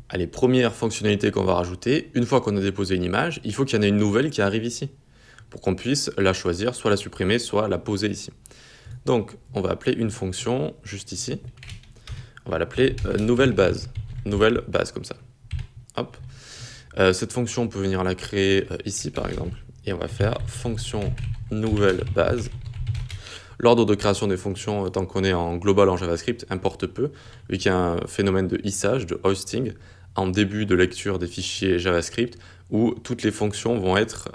Allez, première fonctionnalité qu'on va rajouter, une fois qu'on a déposé une image, il faut qu'il y en ait une nouvelle qui arrive ici, pour qu'on puisse la choisir, soit la supprimer, soit la poser ici. Donc, on va appeler une fonction juste ici. On va l'appeler nouvelle base comme ça. Hop. Cette fonction, on peut venir la créer ici, par exemple, et on va faire fonction nouvelle base. L'ordre de création des fonctions, tant qu'on est en global en JavaScript, importe peu, vu qu'il y a un phénomène de hissage, de hosting, en début de lecture des fichiers JavaScript, où toutes les fonctions vont être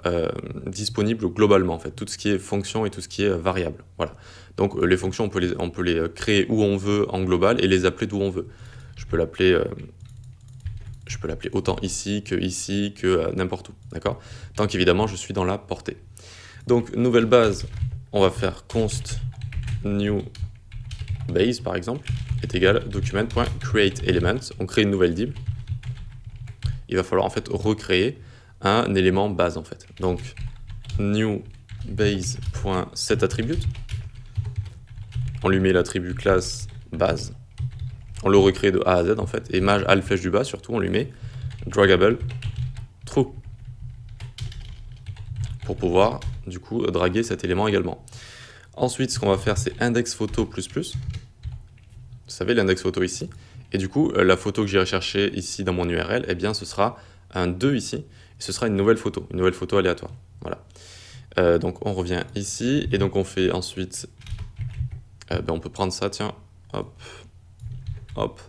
disponibles globalement, en fait, tout ce qui est fonction et tout ce qui est variable. Voilà. Donc les fonctions, on peut les créer où on veut en global et les appeler d'où on veut. Je peux l'appeler autant ici que n'importe où, d'accord? Tant qu'évidemment je suis dans la portée. Donc nouvelle base, on va faire const new base par exemple, est égal document.createElements. On crée une nouvelle div. Il va falloir en fait recréer un élément base en fait. Donc new base.setAttribute. On lui met l'attribut classe base. On le recrée de A à Z en fait. Et maj al flèche du bas surtout, on lui met draggable true. Pour pouvoir du coup draguer cet élément également. Ensuite, ce qu'on va faire, c'est index photo plus plus. Vous savez, l'index photo ici. Et du coup, la photo que j'irai chercher ici dans mon URL, eh bien, ce sera un 2 ici. Et ce sera une nouvelle photo aléatoire. Voilà. Donc, on revient ici. Et donc, on fait ensuite... on peut prendre ça, tiens. Hop. Hop.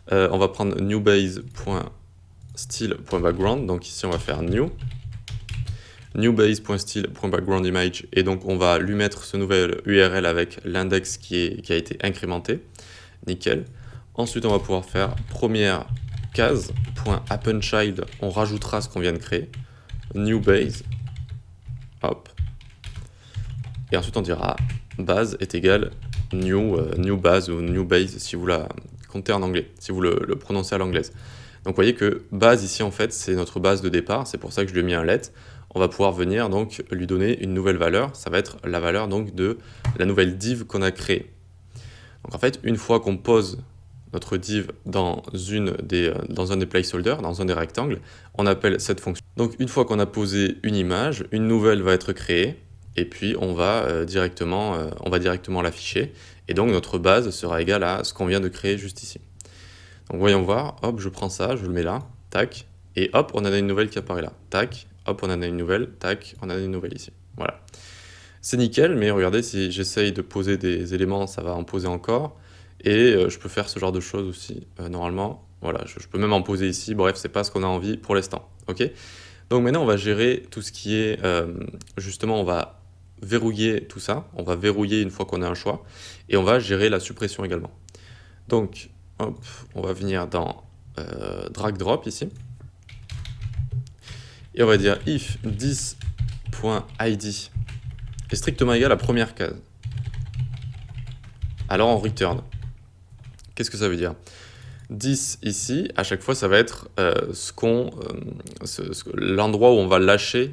On va prendre newBase.style.background. Donc, ici, on va faire new. newBase.style.background image. Et donc, on va lui mettre ce nouvel URL avec l'index qui a été incrémenté. Nickel. Ensuite, on va pouvoir faire première case.appendChild. On rajoutera ce qu'on vient de créer. New base. Hop. Et ensuite, on dira base est égal new base ou new base si vous la comptez en anglais, si vous le prononcez à l'anglaise. Donc, vous voyez que base ici, en fait, c'est notre base de départ. C'est pour ça que je lui ai mis un let. On va pouvoir venir donc lui donner une nouvelle valeur. Ça va être la valeur donc de la nouvelle div qu'on a créée. Donc en fait, une fois qu'on pose notre div dans un des placeholders, dans un des rectangles, on appelle cette fonction. Donc une fois qu'on a posé une image, une nouvelle va être créée, et puis on va directement l'afficher, et donc notre base sera égale à ce qu'on vient de créer juste ici. Donc voyons voir, hop, je prends ça, je le mets là, tac, et hop, on en a une nouvelle qui apparaît là, tac, hop, on en a une nouvelle, tac, on en a une nouvelle ici, voilà. C'est nickel, mais regardez, si j'essaye de poser des éléments, ça va en poser encore. Et je peux faire ce genre de choses aussi, normalement. Voilà, je peux même en poser ici. Bref, c'est pas ce qu'on a envie pour l'instant. Ok. Donc maintenant, on va gérer tout ce qui est... justement, on va verrouiller tout ça. On va verrouiller une fois qu'on a un choix. Et on va gérer la suppression également. Donc, hop, on va venir dans drag drop ici. Et on va dire if this.id est strictement égal à la première case. Alors on return. Qu'est-ce que ça veut dire? 10 ici, à chaque fois, ça va être l'endroit où on va lâcher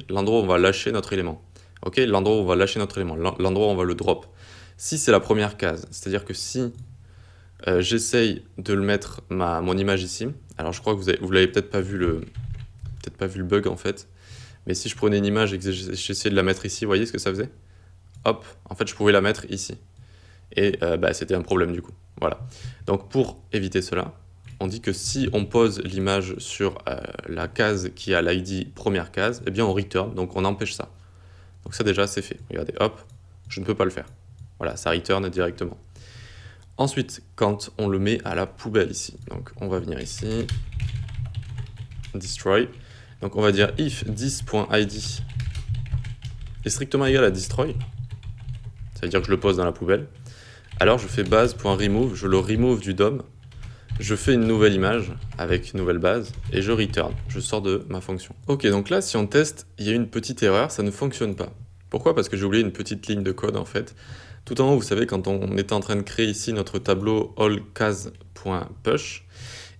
notre élément. Ok, l'endroit où on va lâcher notre élément, l'endroit où on va le drop. Si c'est la première case, c'est-à-dire que si j'essaye de le mettre mon image ici, alors je crois que vous l'avez peut-être pas vu le bug en fait, mais si je prenais une image et que j'essayais de la mettre ici, vous voyez ce que ça faisait? Hop, en fait je pouvais la mettre ici. Et c'était un problème du coup. Voilà. Donc pour éviter cela, on dit que si on pose l'image sur la case qui a l'ID première case, eh bien on return, donc on empêche ça. Donc ça déjà c'est fait. Regardez, hop, je ne peux pas le faire. Voilà, ça return directement. Ensuite, quand on le met à la poubelle ici, donc on va venir ici, destroy. Donc on va dire if this.id est strictement égal à destroy, ça veut dire que je le pose dans la poubelle. Alors je fais base.remove, je le remove du DOM, je fais une nouvelle image avec une nouvelle base et je return, je sors de ma fonction. Ok, donc là si on teste, il y a une petite erreur, ça ne fonctionne pas. Pourquoi? Parce que j'ai oublié une petite ligne de code en fait. Tout en haut, vous savez, quand on était en train de créer ici notre tableau allcase.push,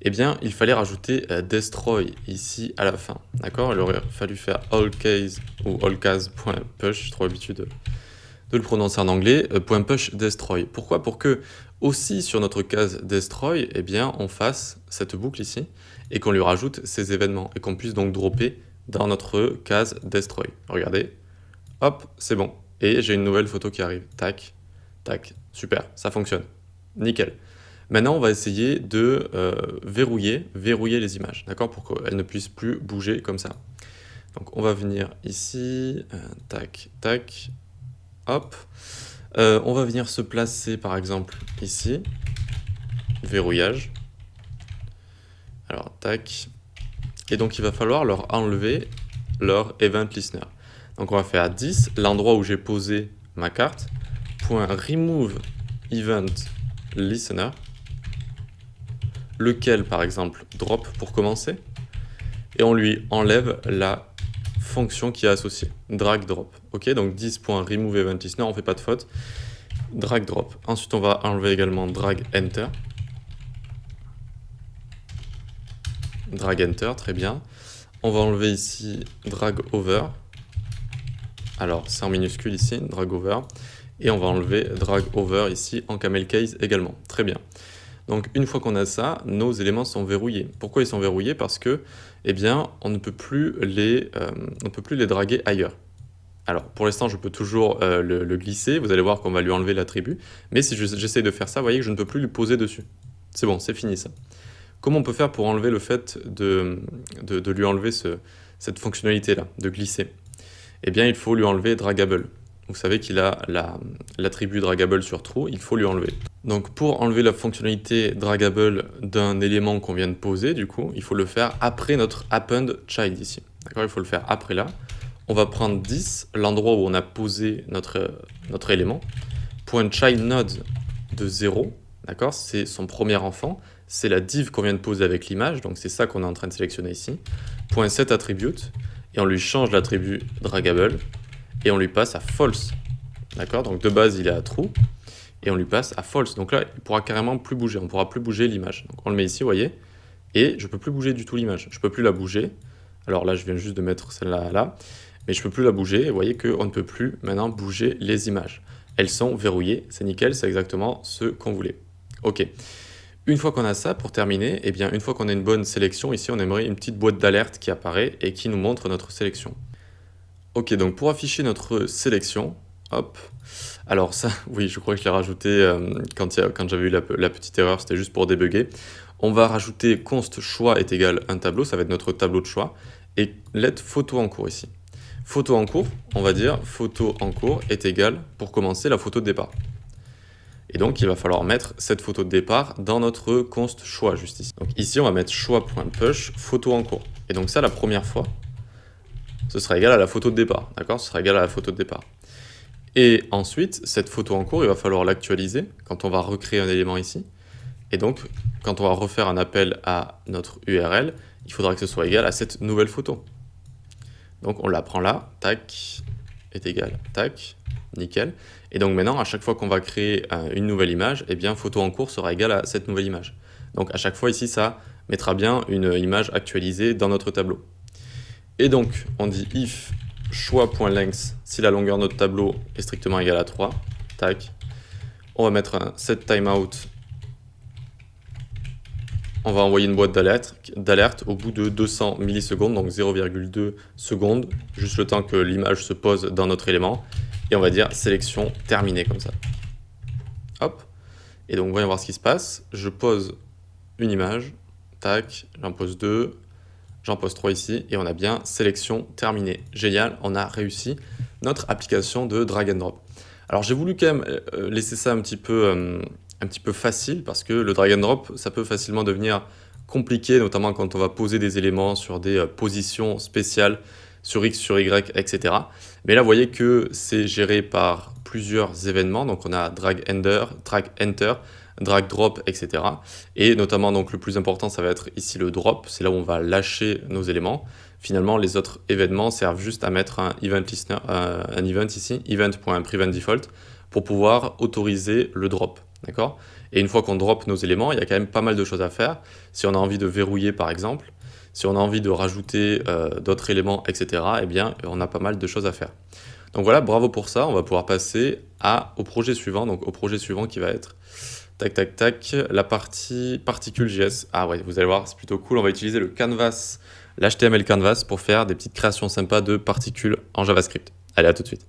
eh bien il fallait rajouter destroy ici à la fin. D'accord? Il aurait fallu faire allcase ou allcase.push, j'ai trop l'habitude de le prononcer en anglais, .push destroy. Pourquoi? Pour que aussi sur notre case destroy, eh bien, on fasse cette boucle ici et qu'on lui rajoute ces événements et qu'on puisse donc dropper dans notre case destroy. Regardez, hop, c'est bon. Et j'ai une nouvelle photo qui arrive. Tac, tac, super, ça fonctionne. Nickel. Maintenant, on va essayer de verrouiller les images, d'accord, pour qu'elles ne puissent plus bouger comme ça. Donc, on va venir ici, tac, tac, hop. On va venir se placer, par exemple, ici, verrouillage. Alors, tac. Et donc, il va falloir leur enlever leur event listener. Donc, on va faire 10, l'endroit où j'ai posé ma carte, point remove event listener, lequel, par exemple, drop pour commencer, et on lui enlève la fonction qui est associée, drag drop. Ok, donc 10.remove event listener, on ne fait pas de faute, drag drop. Ensuite, on va enlever également drag enter. Drag enter, très bien. On va enlever ici drag over. Alors, c'est en minuscule ici, drag over. Et on va enlever drag over ici en camel case également. Très bien. Donc, une fois qu'on a ça, nos éléments sont verrouillés. Pourquoi ils sont verrouillés? Parce que, eh bien, on ne peut plus les draguer ailleurs. Alors, pour l'instant, je peux toujours le glisser. Vous allez voir qu'on va lui enlever l'attribut. Mais si j'essaie de faire ça, vous voyez que je ne peux plus lui poser dessus. C'est bon, c'est fini ça. Comment on peut faire pour enlever le fait de lui enlever cette fonctionnalité-là, de glisser? Eh bien, il faut lui enlever dragable. Vous savez qu'il a l'attribut dragable sur true, il faut lui enlever. Donc, pour enlever la fonctionnalité dragable d'un élément qu'on vient de poser, du coup, il faut le faire après notre append child ici. D'accord? Il faut le faire après là. On va prendre 10, l'endroit où on a posé notre élément. Point child node de 0, d'accord? C'est son premier enfant. C'est la div qu'on vient de poser avec l'image, donc c'est ça qu'on est en train de sélectionner ici. Point set attribute, et on lui change l'attribut dragable, et on lui passe à false. D'accord? Donc de base, il est à true, et on lui passe à false. Donc là, il pourra carrément plus bouger, on ne pourra plus bouger l'image. Donc on le met ici, vous voyez, et je ne peux plus bouger du tout l'image. Je ne peux plus la bouger. Alors là, je viens juste de mettre celle-là là, mais je ne peux plus la bouger, et vous voyez qu'on ne peut plus maintenant bouger les images. Elles sont verrouillées, c'est nickel, c'est exactement ce qu'on voulait. Ok. Une fois qu'on a ça, pour terminer, eh bien, une fois qu'on a une bonne sélection, ici, on aimerait une petite boîte d'alerte qui apparaît et qui nous montre notre sélection. Ok, donc pour afficher notre sélection, hop, alors ça, oui, je crois que je l'ai rajouté quand j'avais eu la petite erreur, c'était juste pour débugger. On va rajouter const choix est égal un tableau, ça va être notre tableau de choix, et let photo en cours ici. Photo en cours, on va dire photo en cours est égal, pour commencer, la photo de départ. Et donc, il va falloir mettre cette photo de départ dans notre const choix, juste ici. Donc ici, on va mettre choix.push, photo en cours. Et donc ça, la première fois, ce sera égal à la photo de départ, d'accord? Ce sera égal à la photo de départ. Et ensuite, cette photo en cours, il va falloir l'actualiser quand on va recréer un élément ici. Et donc, quand on va refaire un appel à notre URL, il faudra que ce soit égal à cette nouvelle photo. Donc, on la prend là, tac, est égal, tac, nickel. Et donc maintenant, à chaque fois qu'on va créer une nouvelle image, eh bien, photo en cours sera égale à cette nouvelle image. Donc à chaque fois ici, ça mettra bien une image actualisée dans notre tableau. Et donc, on dit if choix.length, si la longueur de notre tableau est strictement égale à 3, tac. On va mettre un set timeout. On va envoyer une boîte d'alerte au bout de 200 millisecondes, donc 0,2 secondes, juste le temps que l'image se pose dans notre élément. Et on va dire sélection terminée comme ça. Hop. Et donc, voyons voir ce qui se passe. Je pose une image. Tac. J'en pose 2. J'en pose 3 ici. Et on a bien sélection terminée. Génial. On a réussi notre application de drag and drop. Alors, j'ai voulu quand même laisser ça un petit peu facile parce que le drag and drop, ça peut facilement devenir compliqué, notamment quand on va poser des éléments sur des positions spéciales sur X, sur Y, etc. Mais là, vous voyez que c'est géré par plusieurs événements. Donc, on a drag enter, drag drop, etc. Et notamment, donc, le plus important, ça va être ici le drop. C'est là où on va lâcher nos éléments. Finalement, les autres événements servent juste à mettre un event listener, un event ici, event.preventDefault, pour pouvoir autoriser le drop. D'accord? Et une fois qu'on drop nos éléments, il y a quand même pas mal de choses à faire. Si on a envie de verrouiller, par exemple, si on a envie de rajouter d'autres éléments, etc., eh bien, on a pas mal de choses à faire. Donc voilà, bravo pour ça. On va pouvoir passer au projet suivant. Donc au projet suivant qui va être Tac, tac, tac. La partie particules JS. Ah ouais, vous allez voir, c'est plutôt cool. On va utiliser le canvas, l'HTML canvas pour faire des petites créations sympas de particules en JavaScript. Allez, à tout de suite.